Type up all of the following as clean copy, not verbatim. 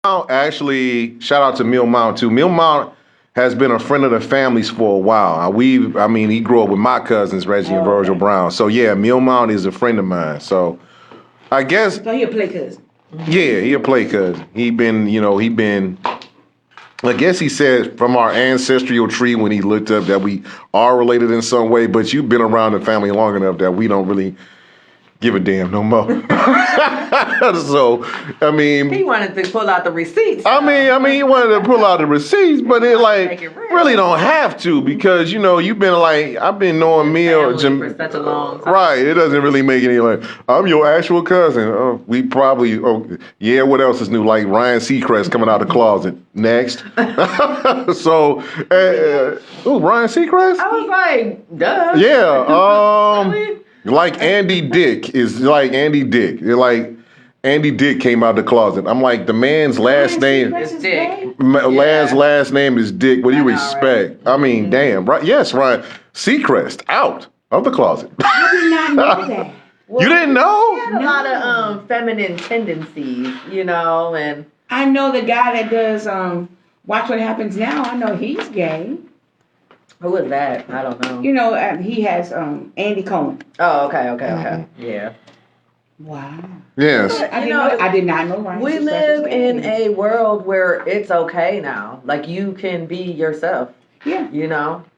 Actually, shout out to Mill Mount too. Mill Mount has been a friend of the family's for a while. I mean, he grew up with my cousins, Reggie and Virgil Brown. So yeah, Mill Mount is a friend of mine. So I guess. So he a play cousin. Yeah, he a play cousin. He been. I guess he said from our ancestral tree when he looked up that we are related in some way, but you've been around the family long enough that we don't really give a damn no more. So, I mean, he wanted to pull out the receipts. I mean, he wanted to pull out the receipts, but it really don't have to because you've been I've been knowing Mill for such a long time. Right. It doesn't really make any I'm your actual cousin. We probably yeah. What else is new? Like Ryan Seacrest coming out of the closet next. So, Ryan Seacrest. I was like, duh. Yeah. Really? Like Andy Dick is like Andy Dick. They're like Andy Dick came out the closet. I'm like the man's last name. It's Dick. Last name is Dick. What do you respect? Right? I mean, damn. Right? Yes, Ryan Seacrest out of the closet. I did not know that. Well, you didn't know? He had a lot of feminine tendencies, and I know the guy that does Watch What Happens Now. I know he's gay. Who is that? I don't know. He has Andy Cohen. Oh, okay. Yeah. Wow. Yes. I did not know Ryan. We live in a world where it's okay now. Like you can be yourself. Yeah.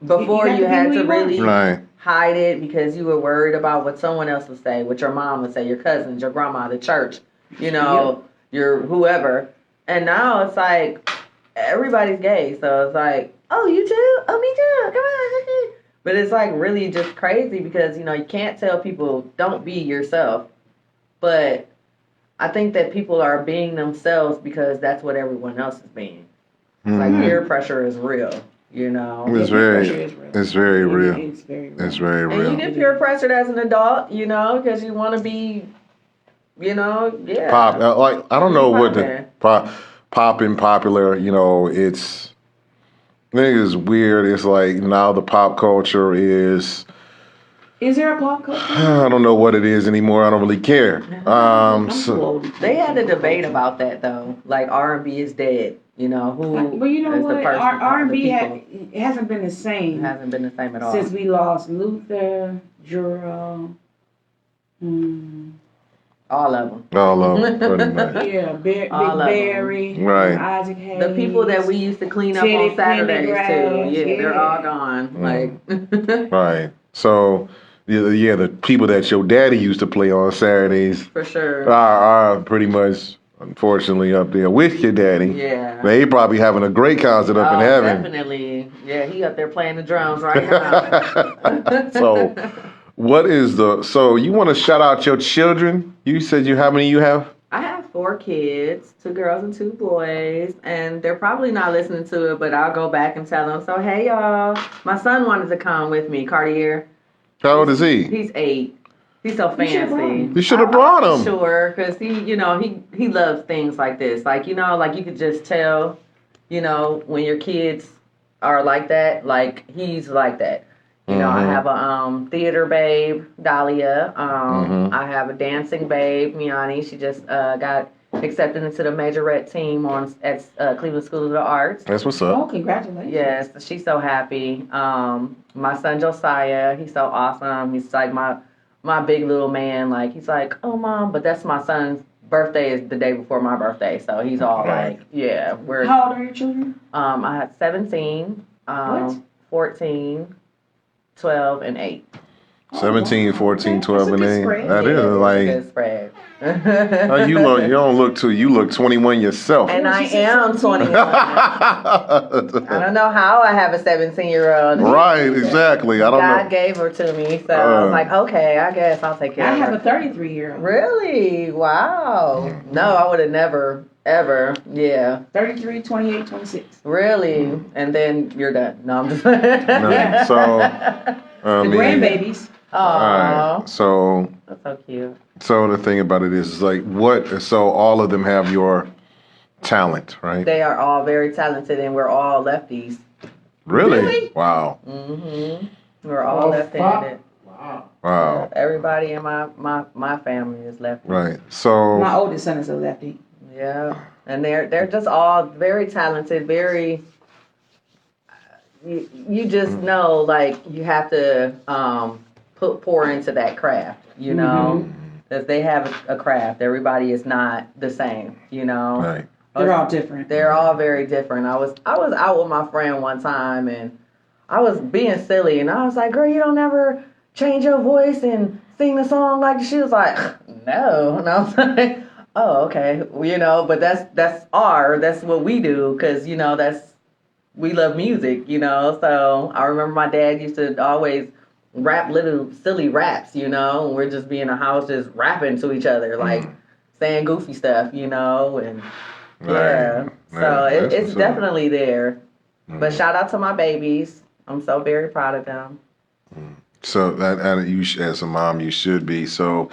Before you had to really Right. hide it because you were worried about what someone else would say, what your mom would say, your cousins, your grandma, the church, your whoever. And now it's like everybody's gay, so it's like, oh, you too? Oh, me too. Come on. But it's like really just crazy because, you can't tell people don't be yourself. But I think that people are being themselves because that's what everyone else is being. It's like peer pressure is real, It's very real. It's very real. It's very real. And you get peer pressured as an adult, because you want to be, yeah. Pop, I don't know what the popping popular, it's. I think it's weird. It's like now the pop culture is. Is there a pop culture? I don't know what it is anymore. I don't really care. They had a debate about that though. Like R&B is dead. Who? Well, you know what? R&B hasn't been the same. It hasn't been the same at all since we lost Luther, Juro. All of them. Pretty much. Yeah, Big Barry, right? Isaac Hayes. The people that we used to clean up on Saturdays too. Yeah, they're all gone. Right. So, yeah, the people that your daddy used to play on Saturdays for sure are pretty much, unfortunately, up there with your daddy. Yeah. They probably having a great concert up in heaven. Definitely. Yeah, he up there playing the drums right now. So. So you want to shout out your children? You said how many you have? I have 4 kids, 2 girls and 2 boys, and they're probably not listening to it, but I'll go back and tell them. So, hey, y'all, my son wanted to come with me, Cartier. How old is he? He's 8. He's so fancy. You should have brought him. Sure, because he loves things like this. Like, like you could just tell, when your kids are like that, like he's like that. I have a theater babe, Dahlia. I have a dancing babe, Miani. She just got accepted into the majorette team at Cleveland School of the Arts. That's what's up. Oh, congratulations. Yes, she's so happy. My son Josiah, he's so awesome. He's like my big little man. Like he's like, oh mom, but that's my son's birthday is the day before my birthday, so he's all like, yeah. How old are your children? I had 17, 14. 12 and 8. 17, 14, 12, and 8. Spread. That is a good spread. You don't look too. You look 21 yourself. And I am 21. I don't know how I have a 17-year-old. Right, exactly. I don't know. God gave her to me, so I was like, okay, I guess I'll take care of her. I have a 33-year-old. Really? Wow. No, I would have never. Ever, yeah. 33, 28, 26. Really? And then you're done. No, I'm just. So, the grandbabies. Oh, right, so that's so cute. So the thing about it is like so all of them have your talent, right? They are all very talented, and we're all lefties. Really? Wow. We're all left-handed. Wow. Everybody in my family is lefty. Right. So my oldest son is a lefty. Yeah. And they're just all very talented, very. You just know, like, you have to pour into that craft, you know, because they have a craft. Everybody is not the same, you know. Right. They're all different. They're all very different. I was out with my friend one time, and I was being silly, and I was like, "Girl, you don't ever change your voice and sing the song like." She was like, "No," and I was like, "Oh, okay, well, you know." But that's what we do, because you know we love music, you know. So I remember my dad used to always rap little silly raps, you know. And we're just be in the house just rapping to each other, like saying goofy stuff, you know, and. Yeah, so it's definitely there. But shout out to my babies. I'm so very proud of them. So that you, as a mom, you should be. So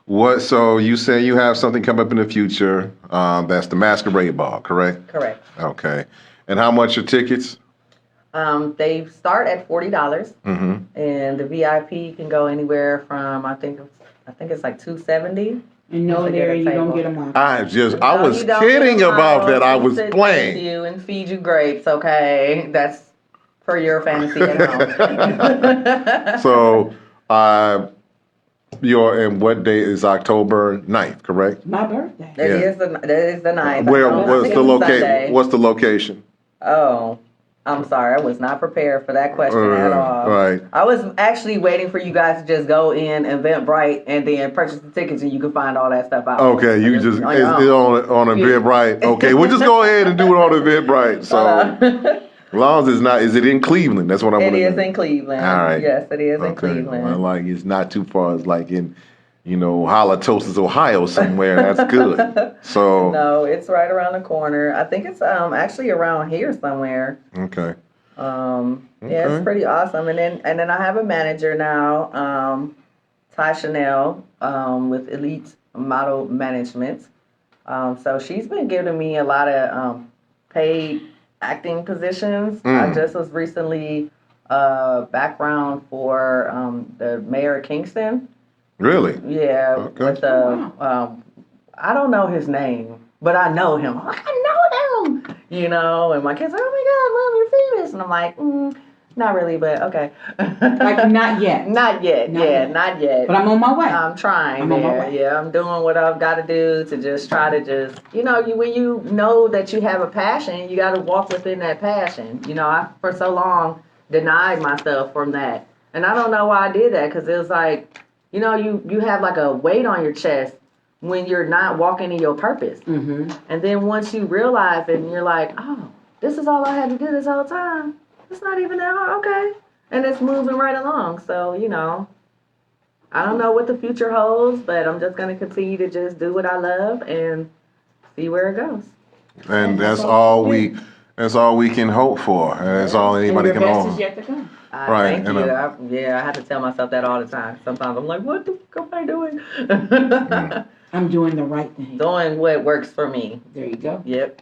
what? So you say you have something come up in the future. That's the masquerade ball, correct? Correct. Okay. And how much are tickets? They start at $40, and the VIP can go anywhere from I think it's like $270. And no, there you don't get them all. I was kidding about that. I was playing. You and feed you grapes, okay? That's for your fantasy at home. So, and what day is October 9th, correct? My birthday. That is the 9th. What's the location? Oh, I'm sorry. I was not prepared for that question at all. Right. I was actually waiting for you guys to just go in Eventbrite and then purchase the tickets, and you can find all that stuff out. Okay, you just it's on Eventbrite. Okay, we'll just go ahead and do it on Eventbrite. So, as long as it's not, is it in Cleveland? That's what I'm. It is in Cleveland. All right. Yes, it is in Cleveland. Well, like it's not too far. It's like in, Halitosis, Ohio, somewhere. That's good. So no, it's right around the corner. I think it's actually around here somewhere. Okay. Yeah, it's pretty awesome. And then I have a manager now, Ty Chanel, with Elite Model Management. So she's been giving me a lot of paid acting positions. I just was recently background for the mayor of Kingston. Really? Yeah. Okay. With I don't know his name, but I know him. I'm like, I know him, you know. And my kids are like, oh my God, Mom, you're famous. And I'm like, not really, but okay. Like not yet. Not yet. Not yet. But I'm on my way. I'm trying. I'm on my way. Yeah, I'm doing what I've got to do to just try to when you know that you have a passion, you got to walk within that passion. You know, I for so long denied myself from that, and I don't know why I did that, because it was like, you have like a weight on your chest when you're not walking in your purpose. Mm-hmm. And then once you realize it, and you're like, oh, this is all I had to do this whole time. It's not even that hard. Okay. And it's moving right along. So, I don't know what the future holds, but I'm just going to continue to just do what I love and see where it goes. And that's all we can hope for. And that's all anybody can hope. Is yet to come. Right. Thank you. I have to tell myself that all the time. Sometimes I'm like, what the fuck am I doing? I'm doing the right thing. Doing what works for me. There you go. Yep.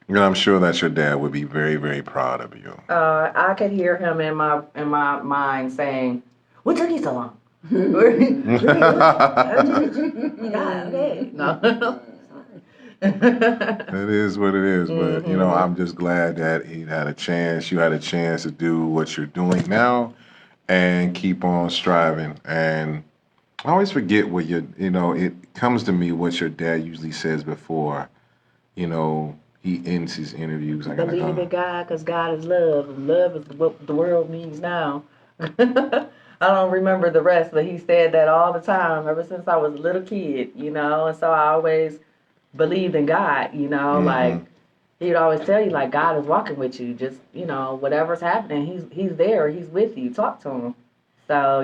And I'm sure that your dad would be very, very proud of you. I could hear him in my mind saying, "What took you so long?" No. It is what it is, but I'm just glad that you had a chance to do what you're doing now and keep on striving. And I always forget what it comes to me what your dad usually says before, he ends his interviews. Believe in God, because God is love. And love is what the world needs now. I don't remember the rest, but he said that all the time, ever since I was a little kid, and so I always believed in God, like he would always tell you, like, God is walking with you. Just, whatever's happening, he's there, he's with you. Talk to him. So,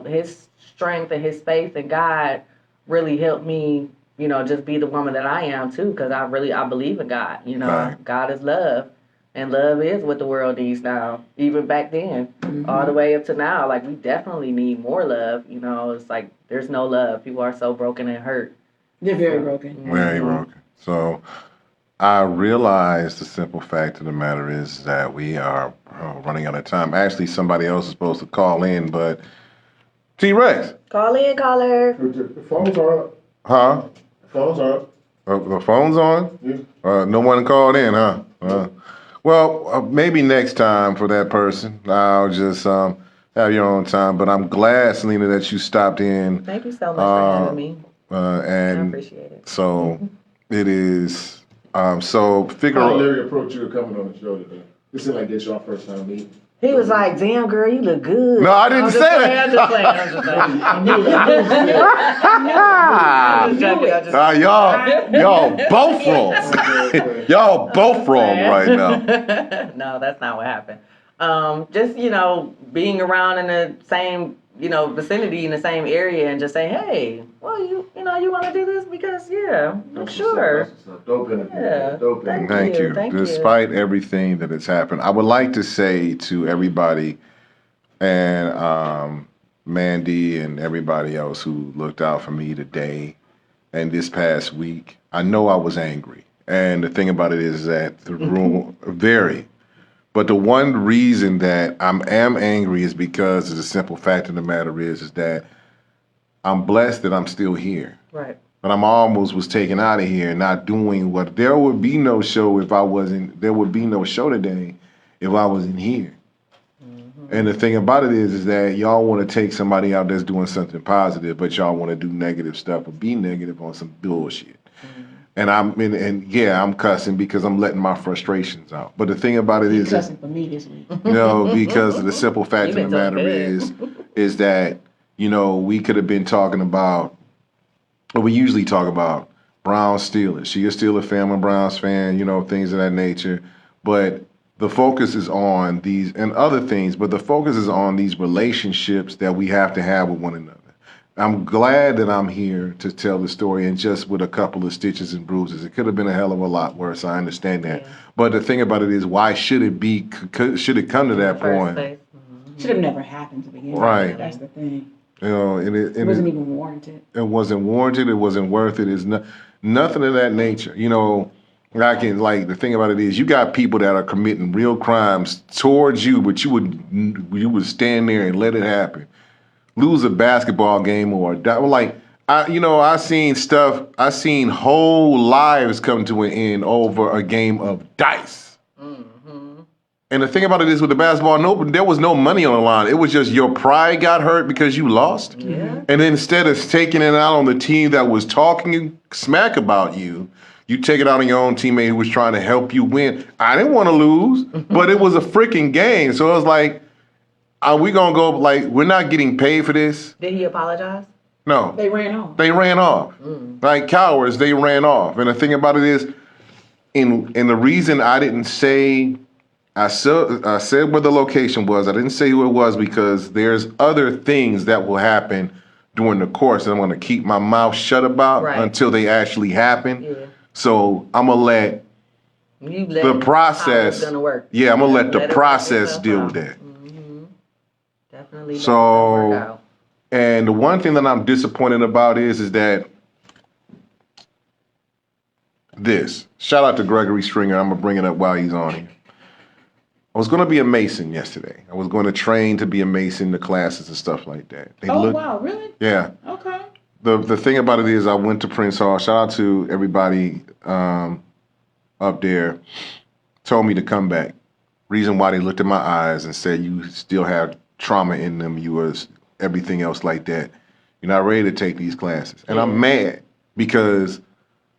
his strength and his faith in God really helped me, just be the woman that I am too, because I believe in God. Right. God is love, and love is what the world needs now. Even back then, all the way up to now, like, we definitely need more love. It's like there's no love. People are so broken and hurt. They're very broken. Very broken. So I realize the simple fact of the matter is that we are running out of time. Actually, somebody else is supposed to call in, but T-Rex. Call in, caller. The phones are up. Huh? The phones are up. The phone's on? Yeah. No one called in, huh? Well, maybe next time for that person. I'll just have your own time. But I'm glad, Selena, that you stopped in. Thank you so much for having me. I And appreciate it. so it is. So figure How out. Larry approached you coming on the show today? This seemed like this your first time meeting. He was like, "Damn, girl, you look good." No, I didn't say that. I'm just playing. I'm just playing. I knew it. Y'all both wrong. Y'all both wrong right now. No, that's not what happened. Just being around in the same vicinity in the same area and just saying, hey, well, you want to do this because sure. Dope interview. Yeah. Dope interview. Thank you. Thank you. Despite everything that has happened, I would like to say to everybody and Mandy and everybody else who looked out for me today and this past week, I know I was angry. And the thing about it is that the room very. But the one reason that I am angry is because the simple fact of the matter is that I'm blessed that I'm still here. Right. But I'm almost was taken out of here, not doing what. There would be no show if I wasn't. There would be no show today if I wasn't here. Mm-hmm. And the thing about it is that y'all want to take somebody out that's doing something positive, but y'all want to do negative stuff or be negative on some bullshit. Mm-hmm. And I'm cussing because I'm letting my frustrations out. But the thing about it is, cussing for me this week. Because of the simple fact of the matter is that we could have been talking about. Well, we usually talk about Browns Steelers. She is still a family Browns fan, things of that nature. But the focus is on these and other things, but the focus is on these relationships that we have to have with one another. I'm glad that I'm here to tell the story, and just with a couple of stitches and bruises. It could have been a hell of a lot worse. I understand that. Yeah. But the thing about it is, why should it come to that point? Mm-hmm. Should have never happened to begin with. Right. That's the thing. It wasn't even warranted. It wasn't warranted. It wasn't worth it. It's nothing of that nature. The thing about it is, you got people that are committing real crimes towards you, but you would stand there and let it happen. Lose a basketball game I seen stuff. I seen whole lives come to an end over a game of dice. Mm-hmm. And the thing about it is, with the basketball, there was no money on the line. It was just your pride got hurt because you lost. Yeah. And instead of taking it out on the team that was talking smack about you, you take it out on your own teammate who was trying to help you win. I didn't want to lose, but it was a freaking game. So it was like, are we going to go, we're not getting paid for this? Did he apologize? No. They ran off. Like cowards, they ran off. And the thing about it is, and the reason I didn't say, I said where the location was. I didn't say who it was because there's other things that will happen during the course that I'm going to keep my mouth shut about until they actually happen. Yeah. So I'm going to let the process. Work. Yeah, I'm going to let the process deal with that. Mm-hmm. Definitely. So, and the one thing that I'm disappointed about is that shout out to Gregory Stringer. I'm going to bring it up while he's on here. I was going to be a Mason yesterday. I was going to train to be a Mason, the classes and stuff like that. Wow, really? Yeah. Okay. The thing about it is, I went to Prince Hall. Shout out to everybody up there. Told me to come back. Reason why they looked at my eyes and said, you still have trauma in them. You was everything else like that. You're not ready to take these classes. And I'm mad because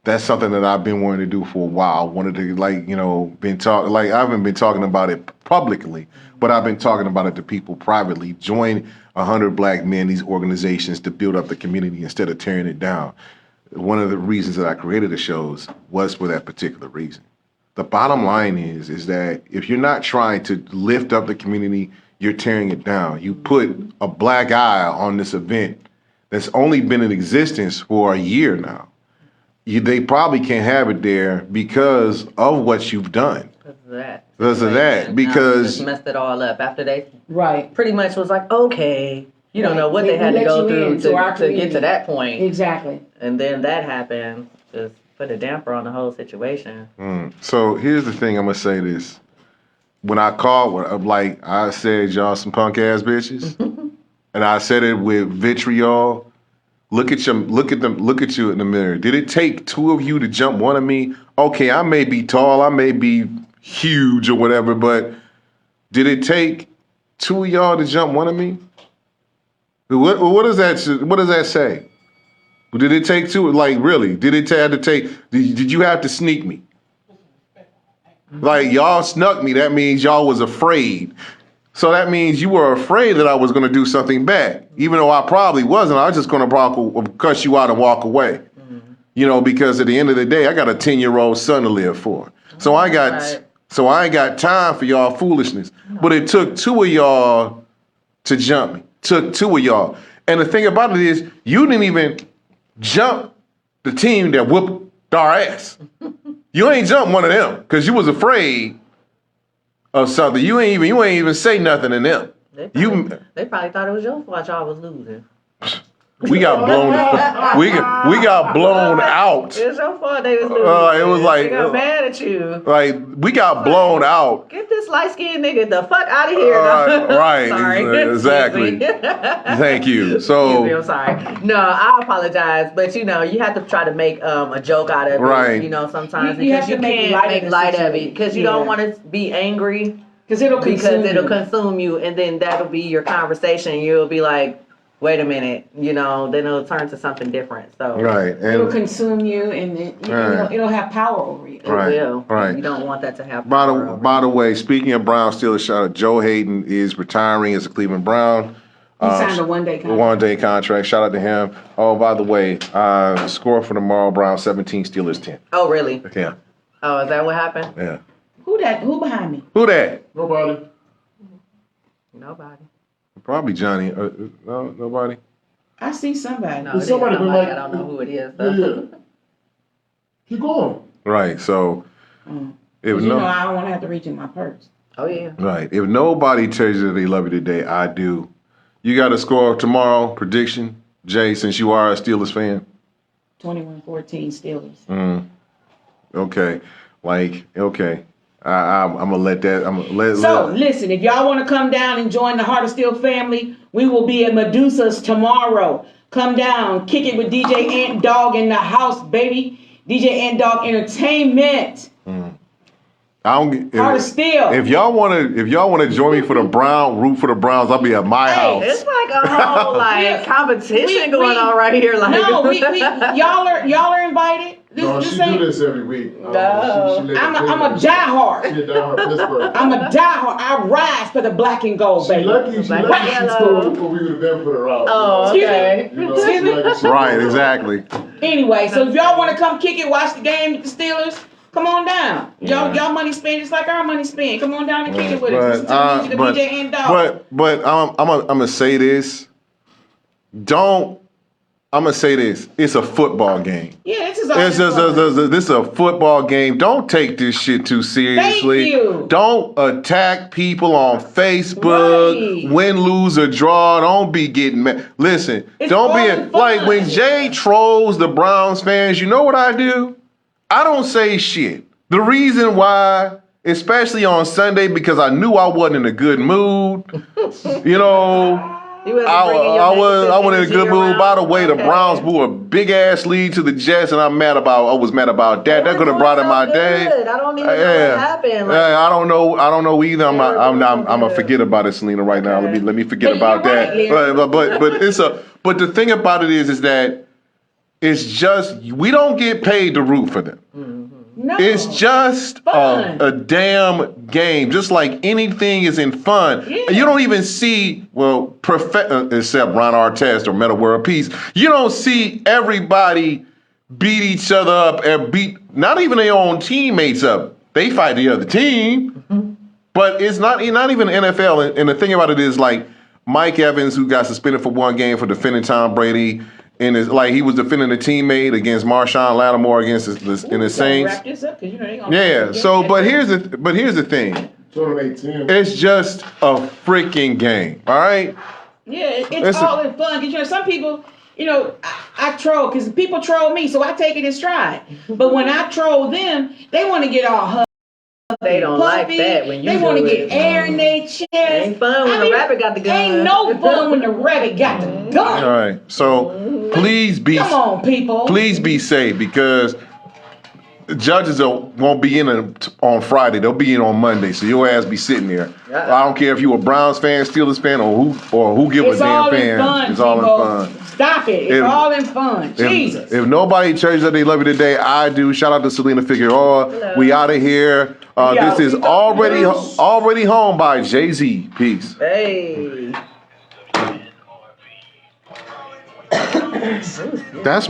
that's something that I've been wanting to do for a while. I wanted to I haven't been talking about it publicly, but I've been talking about it to people privately. Join 100 Black men, these organizations, to build up the community instead of tearing it down. One of the reasons that I created the shows was for that particular reason. The bottom line is that if you're not trying to lift up the community, you're tearing it down. You put a black eye on this event that's only been in existence for a year now. They probably can't have it there because of what you've done. Because of that. Because just messed it all up after they right pretty much was like, okay, you don't know what they had to go through to get to that point. Exactly. And then that happened, just put a damper on the whole situation. So here's the thing, I'm gonna say this. When I called, I said, y'all some punk ass bitches, and I said it with vitriol. look at you in the mirror. Did it take two of you to jump one of me? Okay, I may be tall, I may be huge or whatever, but did it take two of y'all to jump one of me? What does that say? Did it take two? Like, really? Did it have to take? Did you have to sneak me? Like, y'all snuck me. That means y'all was afraid. So that means you were afraid that I was going to do something bad, even though I probably wasn't. I was just going to cuss you out and walk away. You know, because at the end of the day, I got a 10-year-old son to live for. So I ain't got time for y'all foolishness. But it took two of y'all to jump me. Took two of y'all. And the thing about it is, you didn't even jump the team that whooped our ass. You ain't jump one of them because you was afraid of something. You ain't even say nothing to them. They probably thought it was your fault y'all was losing. We got blown. we got blown out. It was your fault they was losing. It was like they got mad at you. Like we got blown out. Get this light skinned nigga the fuck out of here. Right. Sorry. Exactly. Thank you. So I'm sorry. No, I apologize, but you have to try to make a joke out of it. Right. Sometimes You because have to can't make light of it because you don't want to be angry because it'll consume you, and then that'll be your conversation. You'll be like, wait a minute, then it'll turn to something different. So right, and it'll consume you, and it'll have power over you. Right, it will. Right. You don't want that to happen. By the way, speaking of Brown Steelers, shout out Joe Hayden is retiring as a Cleveland Brown. He signed a one-day contract. One-day contract. Shout out to him. Oh, by the way, score for tomorrow: Brown 17, Steelers 10. Oh, really? Yeah. Oh, is that what happened? Yeah. Who behind me? Who that? Nobody. Probably Johnny. No, nobody. I see somebody. No, somebody, but I don't know who it is. Yeah. Keep going. Right. So, if I don't want to have to reach in my purse. Oh yeah. Right. If nobody tells you that they love you today, I do. You got a score tomorrow prediction, Jay, since you are a Steelers fan. 21-14 Steelers. Okay. Okay. I'm gonna let that. Listen, if y'all want to come down and join the Heart of Steel family, we will be at Medusa's tomorrow. Come down, kick it with DJ Ant Dog in the house, baby. DJ Ant Dog Entertainment. Heart of Steel. If y'all wanna join me for the root for the Browns, I'll be at my house. It's like a whole competition going on right here. Like no, y'all are invited. She do this every week. I'm a diehard. She a diehard Pittsburgh. I'm a diehard. I rise for the black and gold, baby. She lucky she scored before we would have been put her out. Oh, okay. Right, exactly. Anyway, so if y'all want to come kick it, watch the game with the Steelers, come on down. Y'all money spent just like our money spent. Come on down and kick it with us. Listen to the DJ and Dog. But I'm gonna say this. I'm gonna say this. It's a football game. Yeah, this is a football game. Don't take this shit too seriously. Thank you. Don't attack people on Facebook. Right. Win, lose, or draw. Don't be getting mad. Listen, It's don't all be fun. like when Jay trolls the Browns fans. You know what I do? I don't say shit. The reason why, especially on Sunday, because I knew I wasn't in a good mood. I was in a good mood. By the way, the Browns blew a big ass lead to the Jets, and I was mad about that. That could have brought in my day. I don't even know what happened. I don't know either. I'm gonna forget about it, Selena, right now. Let me forget about that. But the thing about it is that it's just we don't get paid to root for them. No, it's just a damn game, just like anything is in fun. Yeah. You don't even see, except Ron Artest or Metal World Peace, you don't see everybody beat each other up and beat not even their own teammates up. They fight the other team, but it's not even NFL. And the thing about it is, like Mike Evans, who got suspended for one game for defending Tom Brady. And it's like he was defending a teammate against Marshawn Lattimore against the Saints. Wrap this up, 'cause yeah. So, but here's the thing. It's just a freaking game. All right. Yeah, it's all in fun. Because some people, I troll because people troll me, so I take it in stride. But when I troll them, they want to get all They don't like that when you They want to do get it. air in their chest. Ain't fun when the rabbit got the gun. Ain't no fun when the rabbit got the gun. All right. So please be Come on, people. please be safe because the judges won't be in on Friday. They'll be in on Monday. So your ass be sitting there. I don't care if you a Browns fan, Steelers fan, or who give It's a damn all in fan. fun, It's all in people. fun. Stop it. It's all in fun. Jesus. If nobody tells you that they love you today, I do. Shout out to Selena Figueroa. We out of here. This is already home by Jay-Z. Peace. Hey. That's my